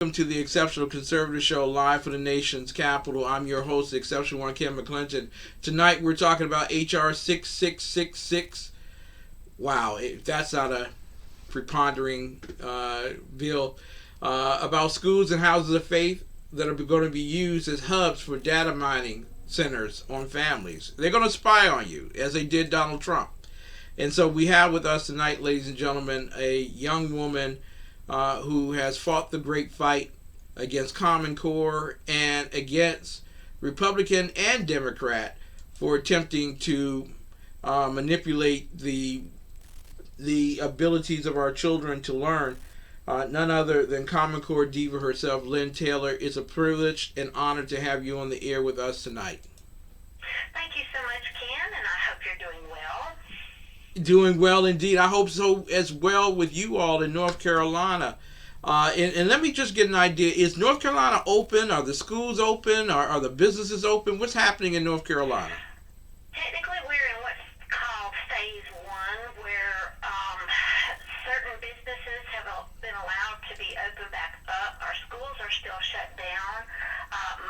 Welcome to the Exceptional Conservative Show, live from the nation's capital. I'm your host, the ExceptionalOne, Ken McClinton. Tonight we're talking about H.R. 6666. Wow, that's not a prepondering bill. About schools and houses of faith that are going to be used as hubs for data mining centers on families. They're going to spy on you, as they did Donald Trump. And so we have with us tonight, ladies and gentlemen, a young woman who has fought the great fight against Common Core and against Republican and Democrat for attempting to manipulate the abilities of our children to learn. None other than Commoncorediva herself, Lynne Taylor. It's a privilege and honor to have you on the air with us tonight. Thank you so much, Ken, and I hope you're doing well. Doing well indeed. I hope so as well with you all in North Carolina. And let me just get an idea. Is North Carolina open? Are the schools open? Are the businesses open? What's happening in North Carolina? Technically, we're in what's called phase one, where certain businesses have been allowed to be open back up. Our schools are still shut down.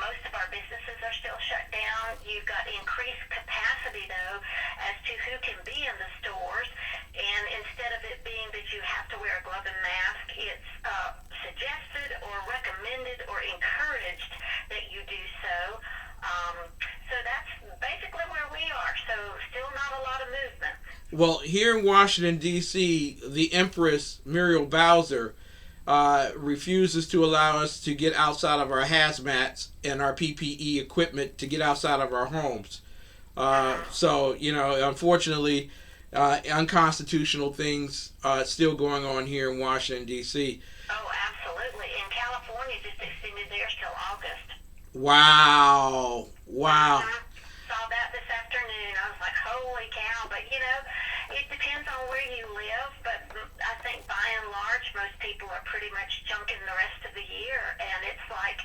Most of our businesses are still shut down. You've got increased capacity, though, as to who can be in the stores. And instead of it being that you have to wear a glove and mask, it's suggested or recommended or encouraged that you do so. So that's basically where we are. So still not a lot of movement. Well, here in Washington, D.C., the Empress Muriel Bowser refuses to allow us to get outside of our hazmats and our PPE equipment to get outside of our homes. So, unfortunately, unconstitutional things still going on here in Washington, D.C. Oh, absolutely. And California just extended theirs till August. Wow. Saw that this afternoon. I was like, holy cow. But, it depends on where you live. But I think by and large, most people are pretty much junking the rest of the year. And it's like,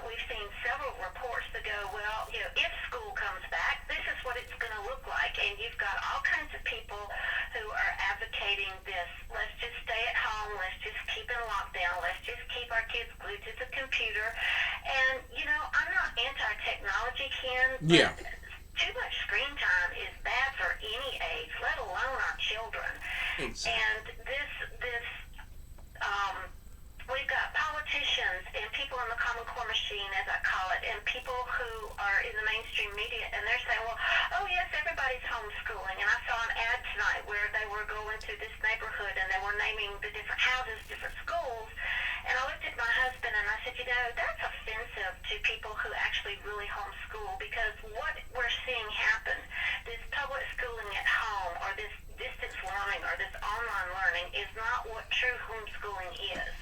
we've seen several reports that go, well, if school comes back, this is what it's going to look like. And you've got all kinds of people who are advocating this. Let's just stay at home. Let's just keep in lockdown. Let's just keep our kids glued to the computer. And, I'm not anti-technology, Ken. Yeah. Too much screen time is bad for any age, let alone our children. And we've got politicians and people in the Common Core machine, as I call it, and people who are in the mainstream media, and they're saying, well, oh yes, everybody's homeschooling. And I saw an ad tonight where they were going to this neighborhood and they were naming the different houses, different schools. And I looked at my husband and I said, that's offensive to people who actually really homeschool, because what we're seeing happen, this public schooling at home or this distance learning or this online learning is not what true homeschooling is.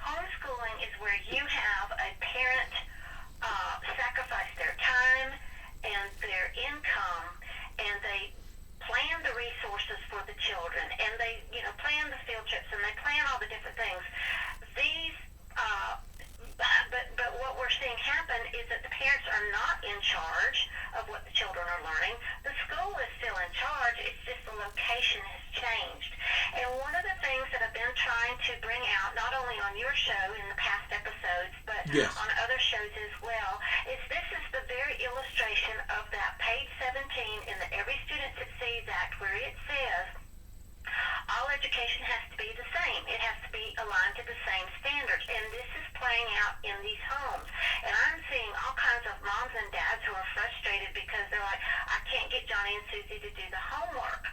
Homeschooling is where you have a parent sacrifice their time and their income, and they plan the resources for the children, and they, plan the field trips, and they plan all the different things. But what we're seeing happen is that the parents are not in charge of what the children are learning. The school is still in charge. It's just the location has changed. And one of the things that I've been trying to bring out, not only on your show in the past episodes, but yes, on other shows as well, is this is the very illustration of that page 17 in the Every Student Succeeds Act, where it says all education has to be the same. It has to be aligned to the same standards. And this is playing out in these homes. And I'm seeing all kinds of moms and dads who are frustrated because they're like, I can't get Johnny and Susie to do the homework.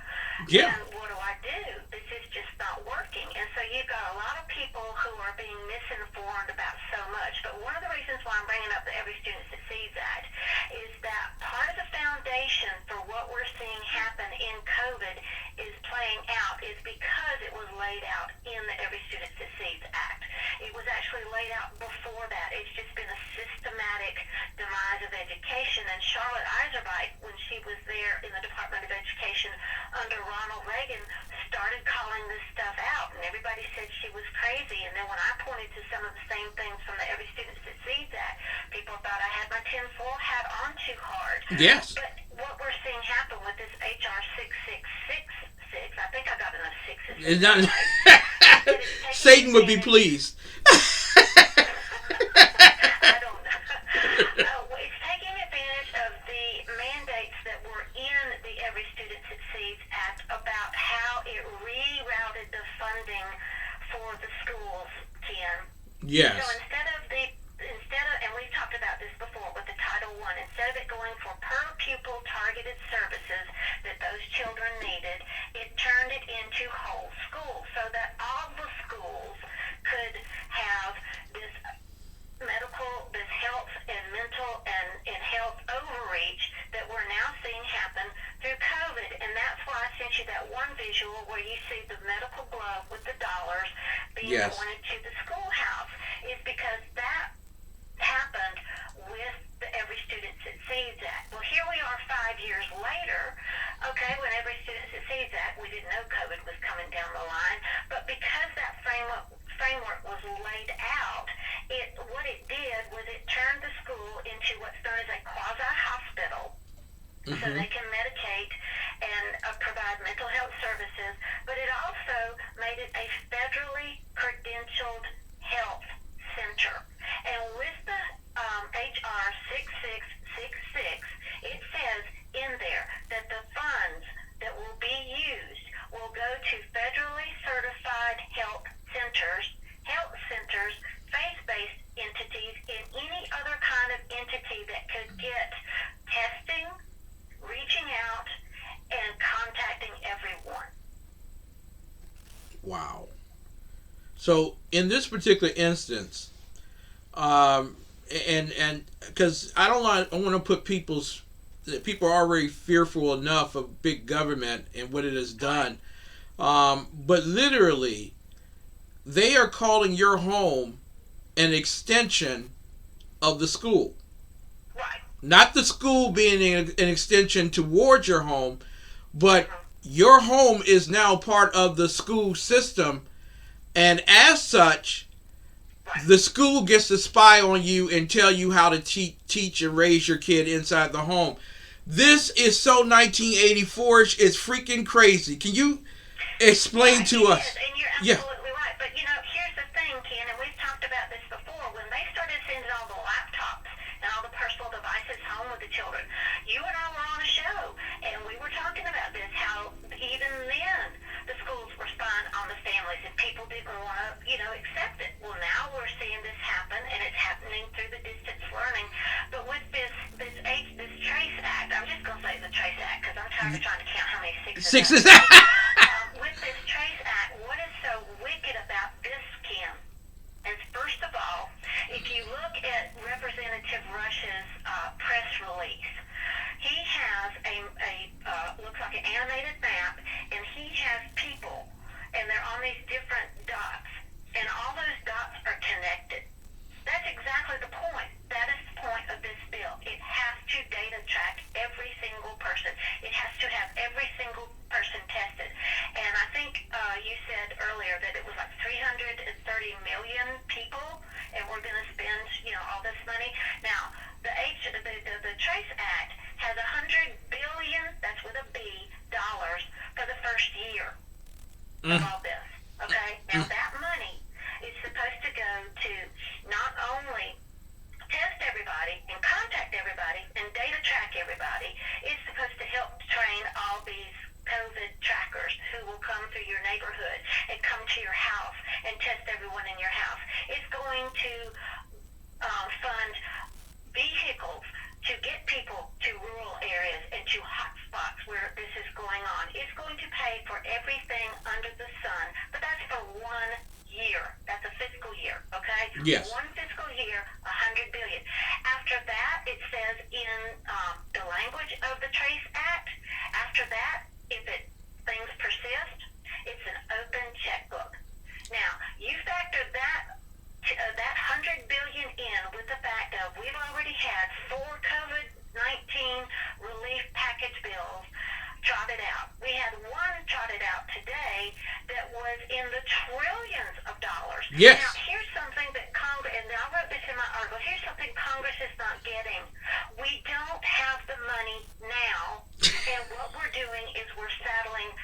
Yeah. And what do I do? This is just not working. And so you've got a lot of people who are being misinformed about so much. But one of the reasons why I'm bringing up the Every Student Succeeds Act is that part of the foundation for what we're seeing happen in COVID is playing out is because it was laid out in the Every Student Succeeds Act. It was actually laid out before that. It's just been a systematic demise of education. And Charlotte Iserbyt, when she was there in the Department of Education under Ronald Reagan, started calling this stuff out. And everybody said she was crazy. And then when I pointed to some of the same things from the Every Student Succeeds Act, people thought I had my tinfoil hat on too hard. Yes. But what we're seeing happen with this H.R. 6666, I think I got enough sixes. Satan would be pleased. Yes. So instead of, and we've talked about this before with the Title I, instead of it going for per pupil targeted services that those children needed, it turned it into whole school so that all the schools could have this medical, this health and mental and health overreach that we're now seeing happen through COVID. And that's why I sent you that one visual where you see the medical glove with the dollars being pointed to the schoolhouse, is because that happened with the Every Student Succeeds Act. Well, here we are 5 years later, okay, when Every Student Succeeds Act, we didn't know COVID was coming down the line, but because that framework was laid out, what it did was it turned the school into what's known as a quasi-hospital, so they can medicate and provide mental health services, but it also made it a federally credentialed health center. And with the HR 6666, it says in there that the funds that will be used will go to federally certified health centers, faith-based entities, and any other kind of entity that could get testing, reaching out, and contacting everyone. Wow. So in this particular instance, and because I want to put people are already fearful enough of big government and what it has done, but literally, they are calling your home an extension of the school. Right. Not the school being an extension towards your home, but your home is now part of the school system, and as such, the school gets to spy on you and tell you how to teach and raise your kid inside the home. This is so 1984ish. It's freaking crazy. Can you explain to us? And you're absolutely right. But here's the thing, Ken, and we've talked about this before. When they started sending all the laptops and all the personal devices home with the children, you and I were on a show, and we were talking about this, how even then the schools were spying on the families, and people didn't want to, accept it. Well, now we're seeing this happen, and it's happening through the distance learning. But with this Trace Act, I'm just going to say the Trace Act because I'm tired of trying to count how many sixes. With this Trace Act, what is so wicked about this, Kim? And first of all, if you look at Representative Rush's press release, he has looks like an animated map, and he has people, and they're on these different dots, and all those dots are connected. That's exactly the point. That is the point of this bill. It has to data track every single person. It has to have every single person tested. And I think you said earlier that it was like 330 million people, and we're going to spend, all this money. Now, the Trace Act has $100 billion, that's with a B, dollars for the first year of all this. Okay? Now, that money is supposed to go to not only test everybody and contact everybody and data track everybody, it's supposed to help train all these COVID trackers who will come through your neighborhood and come to your house and test everyone in your house. It's going to fund vehicles to get people to rural areas and to hot spots where this is going on. It's going to pay for everything under the sun, but that's for 1 year. That's a fiscal year, okay? Yes. One fiscal year, $100 billion. After that, it says in the language of the Trace Act, after that, if things persist, it's an open checkbook. Now, you factor that $100 billion in with the fact of we've already had 4 COVID-19 relief package bills trotted out. We had one trotted out today that was in the trillions of dollars. Yes. Now, here's something that Congress, and I wrote this in my article, here's something Congress is not getting. We don't have the money now, and what we're doing is we're saddling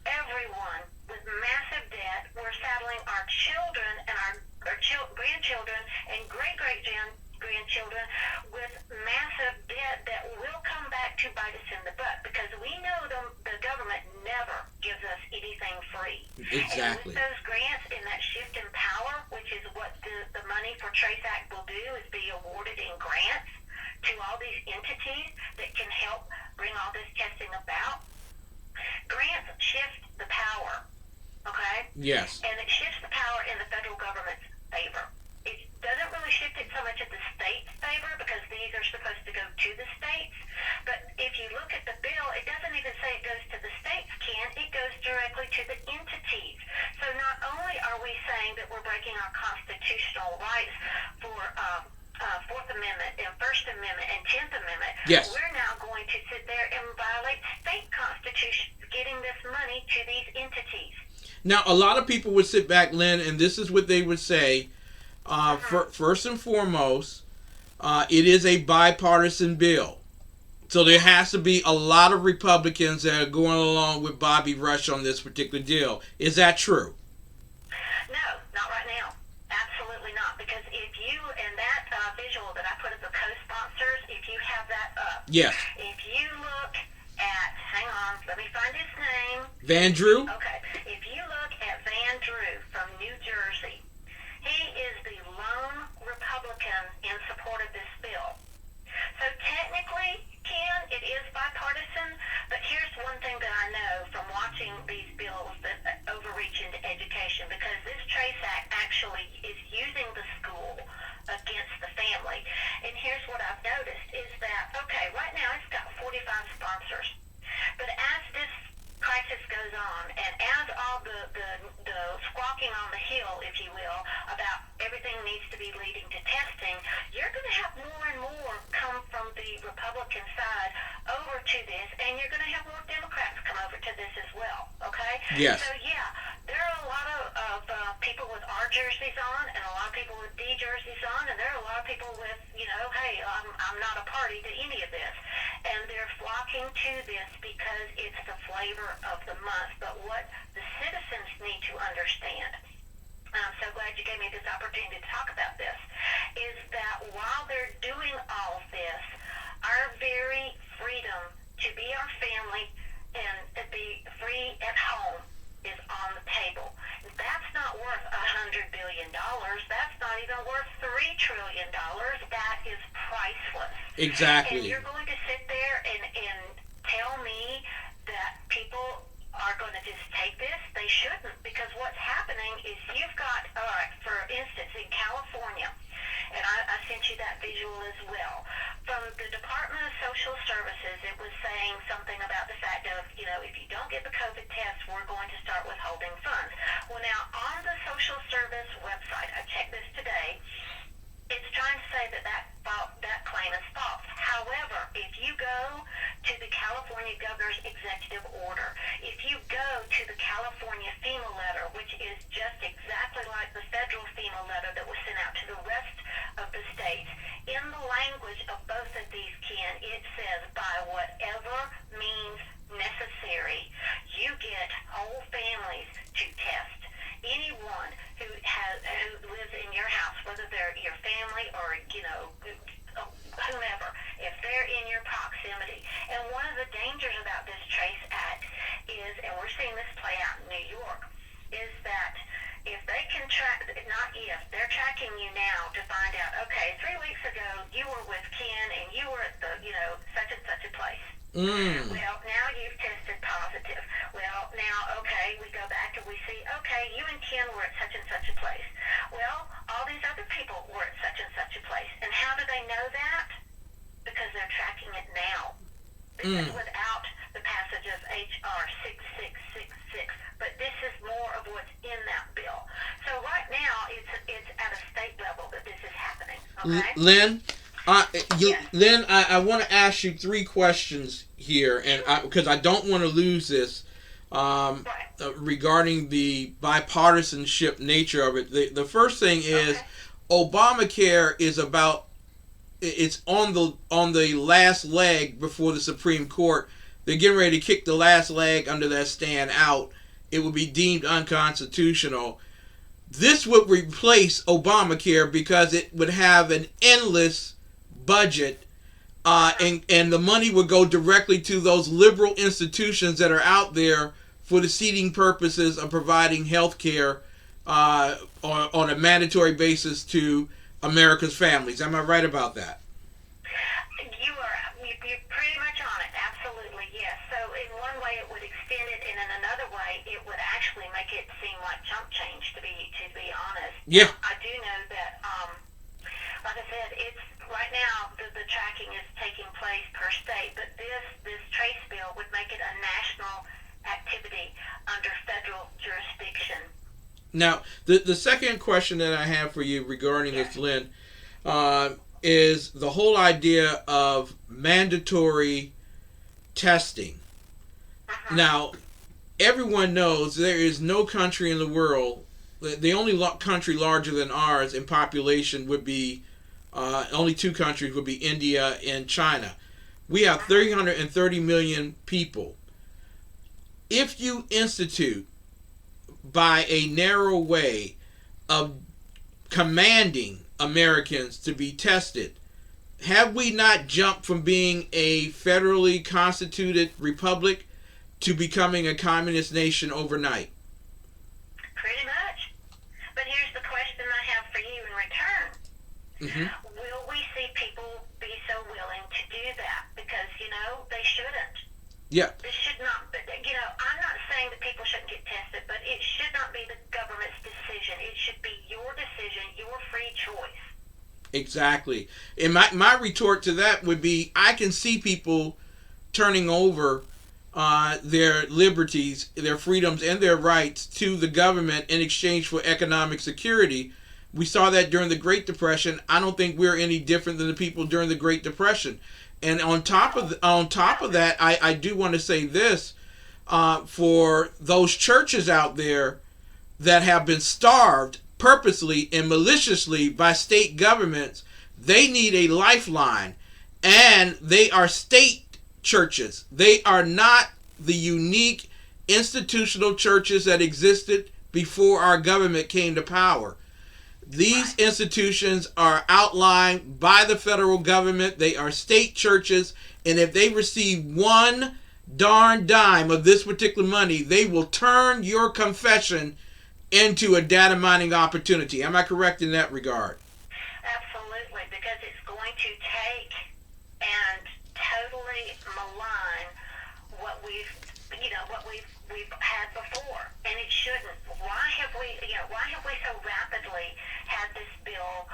everyone with massive debt. We're saddling our children and our grandchildren and great-great-grandchildren with massive debt that will come back to bite us in the butt, because we know the government never gives us anything free. Exactly. And with those grants and that shift in power, which is what the money money for Trace Act will do is be awarded in grants to all these entities that can help bring all this testing about. Grants shift the power, okay? Yes. And it shifts the power in the federal government's favor. It doesn't really shift it so much in the state's favor because these are supposed to go to the states. But if you look at the bill, it doesn't even say it goes to the states, Ken. It goes directly to the entities. So not only are we saying that we're breaking our constitutional rights for Fourth Amendment and First Amendment and 10th Amendment, yes, we're now going to sit there and violate state constitutions, getting this money to these entities. Now, a lot of people would sit back, Lynn, and this is what they would say. First and foremost, it is a bipartisan bill. So there has to be a lot of Republicans that are going along with Bobby Rush on this particular deal. Is that true? No, not right now. Absolutely not. Because if you, and that visual that I put as the co-sponsors, if you have that up. Yes. If you look at, hang on, let me find his name. Van Drew? Okay. If you look at Van Drew from New Jersey, he is the lone Republican in support of this bill. So technically, Ken, it is bipartisan, but here's one thing that I know from watching these bills that overreach into education, because this Trace Act actually is using the school against the family. And here's what I've noticed is that, okay, right now it's got 45 sponsors, but as this crisis goes on, and as all the squawking on the hill, if you will, about everything needs to be leading to testing, you're going to have more and more come from the Republican side over to this, and you're going to have more Democrats come over to this as well, okay? Yes. So, yeah, there are a lot of people with R jerseys on, and a lot of people with D jerseys on, and there are a lot of people with, you know, hey, I'm not a party to any of this. And they're flocking to this because it's the flavor of the month. But what the citizens need to understand, and I'm so glad you gave me this opportunity to talk about this, is that while they're doing all this, our very freedom to be our family and to be free at home is on the table. That's not worth $100 billion. That's not even worth $3 trillion. That is priceless. Exactly. And you're going to sit there and tell me that people are going to just take this? They shouldn't, because what's happening is you've got, all right, for instance, in California, and I sent you that visual as well, from the Department of Social Services, it was saying something about the fact of, you know, if you don't get the COVID test, we're going to start withholding funds. Well, now, on the social service website, I checked this today, it's trying to say that that claim is false. However, if you go to the California Governor's Executive Order, if you go to the California FEMA letter, which is just exactly like the federal FEMA letter that was sent out to the rest of the states, in the language of both of these, Ken, it says, by whatever means necessary, you get whole families to test. Anyone who lives in your house, whether they're your family or, you know, whomever, if they're in your proximity. And one of the dangers about this Trace Act is, and we're seeing this play out in New York, is that if they can track, not if, they're tracking you now to find out, okay, 3 weeks ago you were with Ken and you were at the, you know, such and such a place. Well, now you've tested positive. Well, now, okay, we go back and we see, okay, you and Ken were at such and such a place. Well, all these other people were at such and such a place. And how do they know that? Because they're tracking it now. This is without the passage of H.R. 6666. But this is more of what's in that bill. So right now, it's at a state level that this is happening. Okay? Lynn? Lynn, I want to ask you 3 questions here, and because I don't want to lose this regarding the bipartisanship nature of it. The first thing is, Obamacare is about, it's on the last leg before the Supreme Court. They're getting ready to kick the last leg under that stand out. It would be deemed unconstitutional. This would replace Obamacare because it would have an endless budget, and the money would go directly to those liberal institutions that are out there for the seeding purposes of providing health care on a mandatory basis to America's families. Am I right about that? You're pretty much on it. Absolutely, yes. So in one way it would extend it, and in another way it would actually make it seem like chump change. To be honest, Yeah. I do know that. Like I said, it's right now the tracking is taking place per state, but this trace bill would make it a national activity under federal jurisdiction. Now, the second question that I have for you regarding this, Lynn, is the whole idea of mandatory testing. Now, everyone knows there is no country in the world, the only country larger than ours in population would be, only two countries would be India and China. We have 330 million people. If you institute by a narrow way of commanding Americans to be tested, have we not jumped from being a federally constituted republic to becoming a communist nation overnight? Pretty much. But here's the question I have for you in return. Will we see people be so willing to do that? Because, they shouldn't. Yeah. This should not, I'm not saying that people shouldn't get tested, but it should not be the government's decision. It should be your decision, your free choice. Exactly. And my retort to that would be, I can see people turning over their liberties, their freedoms, and their rights to the government in exchange for economic security. We saw that during the Great Depression. I don't think we're any different than the people during the Great Depression. And on top of that, I do want to say this, for those churches out there that have been starved purposely and maliciously by state governments, they need a lifeline. And they are state churches. They are not the unique institutional churches that existed before our government came to power. These institutions are outlined by the federal government. They are state churches. And if they receive one darn dime of this particular money, they will turn your confession into a data mining opportunity. Am I correct in that regard? Absolutely, because it's going to take and totally malign what we've had before, and it shouldn't. Why have we so rapidly had this bill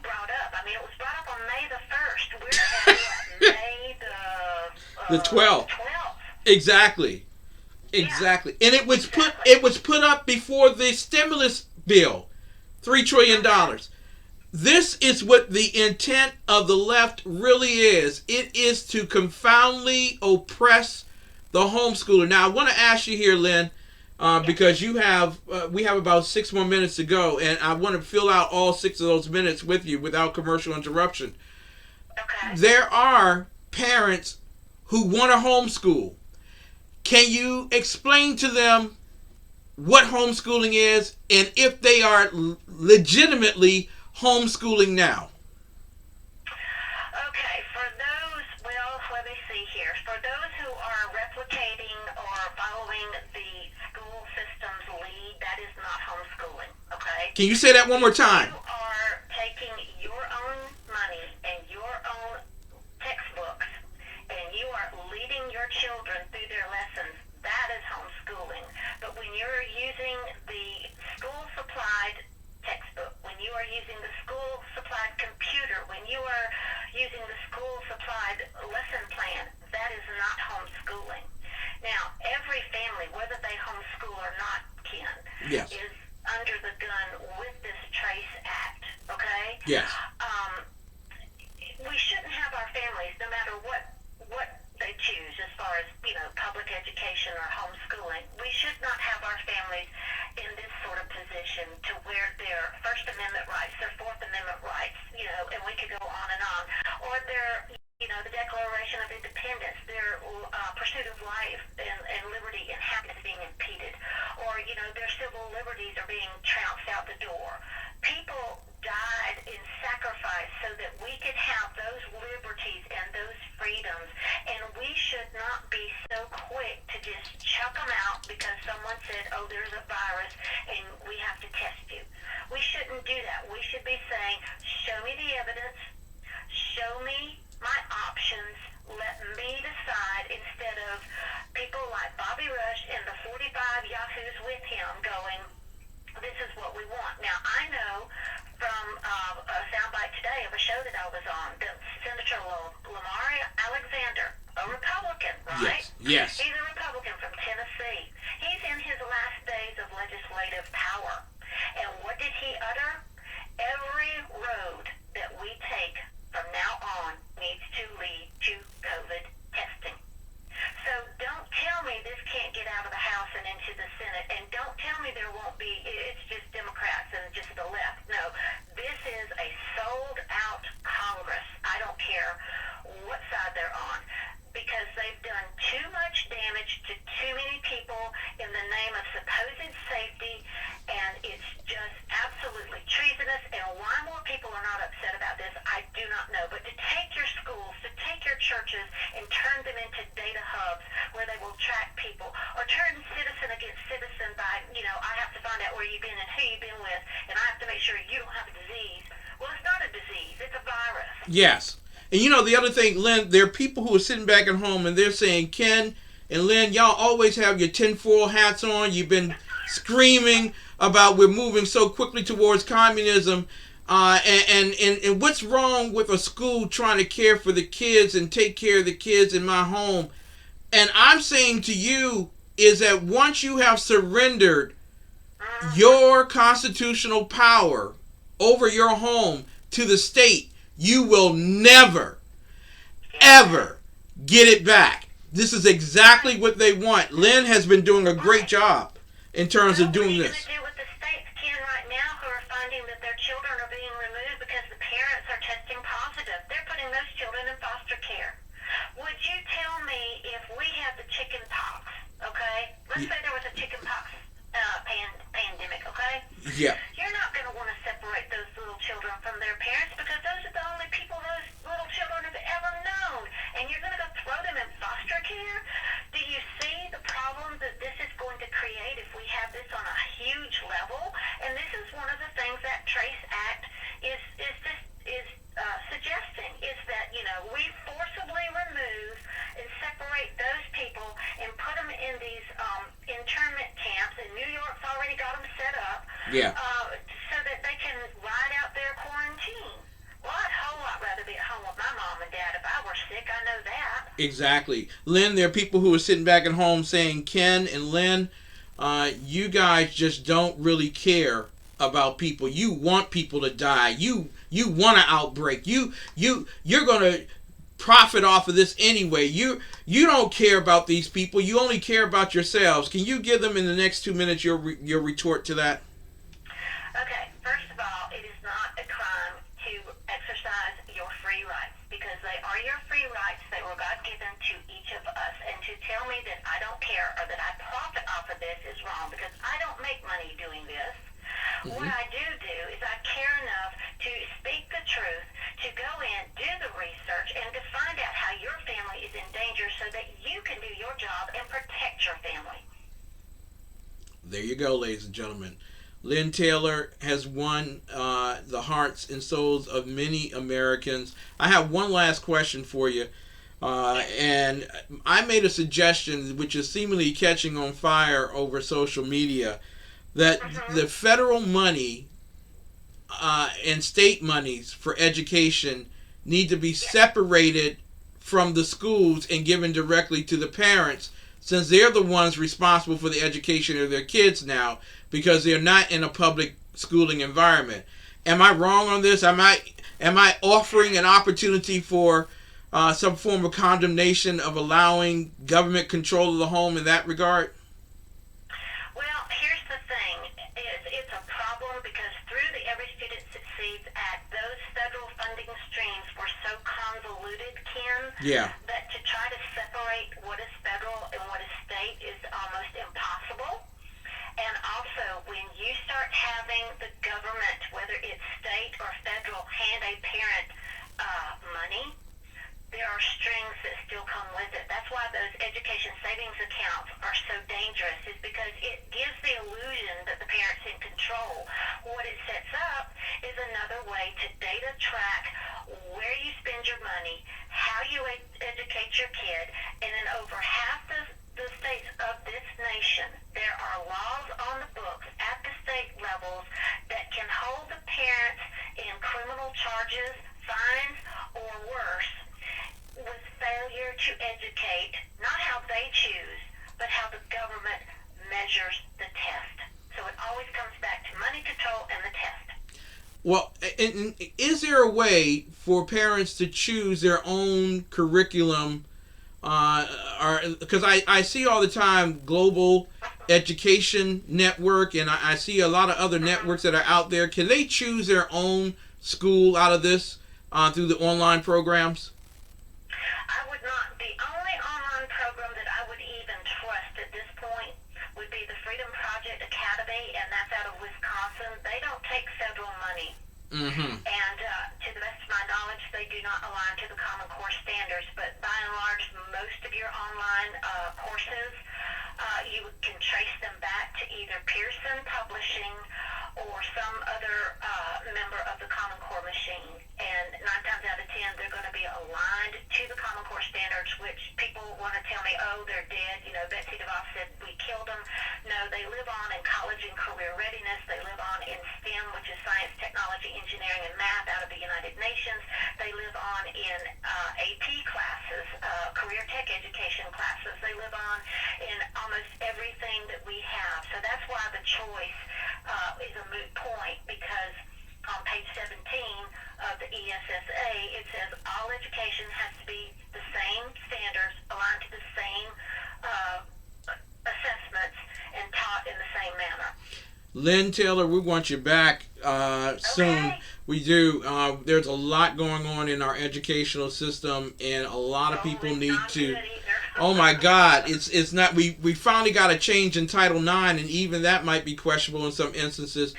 brought up? I mean, it was brought up on May the 1st. We're at May the 12th. 12th. Exactly. Exactly. Yeah. And it was put up before the stimulus bill, $3 trillion. This is what the intent of the left really is. It is to confoundly oppress the homeschooler. Now, I want to ask you here, Lynn, because we have about 6 more minutes to go, and I want to fill out all 6 of those minutes with you without commercial interruption. Okay. There are parents who want to homeschool. Can you explain to them what homeschooling is and if they are legitimately homeschooling now? Okay, let me see here. For those who are replicating or following the school system's lead, that is not homeschooling, okay? Can you say that one more time? You are taking your own money and your own textbooks, and you are leading your children through their lessons. That is homeschooling. But when you're using the school-supplied textbook, when you are using the school-supplied computer, when you are using the school-supplied lesson plan, that is not homeschooling. Now, every family, whether they homeschool or not, Ken, yes, is under the gun with this TRACE Act, okay? Yes. We shouldn't have our families, no matter what they choose as far as, public education or homeschooling, we should not have our families in this sort of position to where their First Amendment rights, their Fourth Amendment rights, and we could go on and on, or their, the Declaration of Independence, their pursuit of life and liberty and happiness being impeded, or, their civil liberties are being trounced out the door. People died in sacrifice so that we could have those liberties and those freedoms, and we should not be so quick to just chuck them out because someone said, oh, there's a virus and we have we should be saying, show me the evidence, show me my options, let me decide, instead of people like Bobby Rush and the 45 yahoos with him going, this is what we want. Now, I know from a soundbite today of a show that I was on that Senator Lamar Alexander, a Republican, right? Yes. He's a Republican from Tennessee. He's in his last days of legislative power. And what did he utter? Every road that we take from now on needs to lead to COVID testing. So don't tell me this can't get out of the House and into the Senate, and don't tell me there won't be, it's just Democrats and just the left. No, this is a sold-out Congress. I don't care what side they're on, because they've done too much damage to too many people in the name of supposed safety, and it's just absolutely treasonous. And why more people are not upset about this, I do not know. But to take your schools, to take your churches and turn them into data hubs where they will track people, or turn citizen against citizen by, I have to find out where you've been and who you've been with, and I have to make sure you don't have a disease. Well, it's not a disease, it's a virus. Yes. And the other thing, Lynn, there are people who are sitting back at home and they're saying, Ken and Lynn, y'all always have your tinfoil hats on. You've been screaming about we're moving so quickly towards communism. And what's wrong with a school trying to care for the kids and take care of the kids in my home? And I'm saying to you is that once you have surrendered your constitutional power over your home to the state, you will never, ever get it back. This is exactly what they want. Lynne has been doing a great job in terms of doing this. What are you going to do with the states, Ken, right now, who are finding that their children are being removed because the parents are testing positive? They're putting those children in foster care. Would you tell me if we had the chicken pox, okay? Let's say there was a chicken pox pandemic, okay? Yeah. You're not going to want to separate those little children from their parents, because those are the only people those little children have ever known. And you're going to go throw them in foster care? Do you see the problem that this is going to create if we have this on a huge level? And this is one of the things that Trace Act is suggesting, is that, we forcibly remove and separate those people and put them in these internment camps, and New York's already got them set up, so that they can ride out their quarantine. Well, I'd a whole lot rather be at home with my mom and dad. If I were sick, I know that. Exactly. Lynn, there are people who are sitting back at home saying, Ken and Lynn, you guys just don't really care about people. You want people to die. You want an outbreak. You're going to profit off of this anyway. You don't care about these people. You only care about yourselves. Can you give them in the next 2 minutes your retort to that? Okay. First of all, it is not a crime to exercise your free rights, because they are your free rights. They were God-given to each of us. And to tell me that I don't care or that I profit off of this is wrong, because I don't make money doing this. Mm-hmm. What I do is I care enough to speak the truth, to go in, do the research, and to find out how your family is in danger so that you can do your job and protect your family. There you go, ladies and gentlemen. Lynne Taylor has won the hearts and souls of many Americans. I have one last question for you. And I made a suggestion, which is seemingly catching on fire over social media, that the federal money and state monies for education need to be separated from the schools and given directly to the parents, since they're the ones responsible for the education of their kids now, because they're not in a public schooling environment. Am I wrong on this? Am I offering an opportunity for some form of condemnation of allowing government control of the home in that regard? Well, here's the thing. It's a problem because through the Every Student Succeeds Act, those federal funding streams were so convoluted, Ken, that to try to separate what is federal and what is state is almost impossible. And also, when you start having the government, whether it's state or federal, hand a parent money, there are strings that still come with it. That's why those education savings accounts are so dangerous, is because it gives the illusion that the parent's in control. What it sets up is a way to data track where you spend your money, how you educate your kid, and in over half the states of this nation, there are laws on the books at the state levels that can hold the parents in criminal charges, fines, or worse, with failure to educate, not how they choose, but how the government measures the test. So it always comes back to money control and the test. Well, and is there a way for parents to choose their own curriculum? Because I see all the time Global Education Network, and I see a lot of other networks that are out there. Can they choose their own school out of this through the online programs? I would not. The only online program that I would even trust at this point would be the Freedom Project Academy, and that's out of Wisconsin. They don't take federal money. Mm-hmm. And to the best of my knowledge, they do not align to the Common Core standards. But by and large, most of your online courses, you can trace them back to either Pearson Publishing or some other member of the Common Core machine. And 9 times out of 10, they're going to be aligned to the Common Core standards, which people want to tell me, oh, they're dead. You know, Betsy DeVos said we killed them. No, they live on in college and career readiness. They live on in STEM, which is science, technology, engineering, and math out of the United Nations. They live on in AP classes, career tech education classes. They live on in almost everything that we have. So that's why the choice is a moot point, because on page 17 of the ESSA, it says all education has to be the same standards, aligned to the same assessments, and taught in the same manner. Lynne Taylor, we want you back soon. Okay. We do. There's a lot going on in our educational system, and a lot of people It's need not to. good either. Oh my God! It's not. We finally got a change in Title IX, and even that might be questionable in some instances.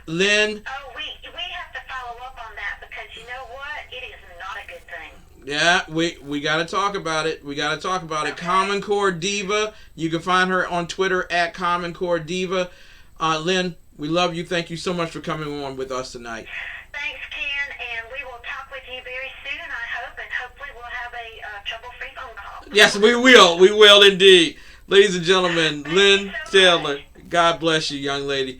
Lynne. Oh, we have to follow up on that, because you know what? It is not a good thing. Yeah, we got to talk about it. Okay. Commoncorediva. You can find her on Twitter at Commoncorediva. Lynne, we love you. Thank you so much for coming on with us tonight. Thanks, Ken, and we will talk with you very soon, I hope, and hopefully we'll have a trouble-free phone call. Yes, we will. We will indeed. Ladies and gentlemen, Lynne so Taylor. much. God bless you, young lady.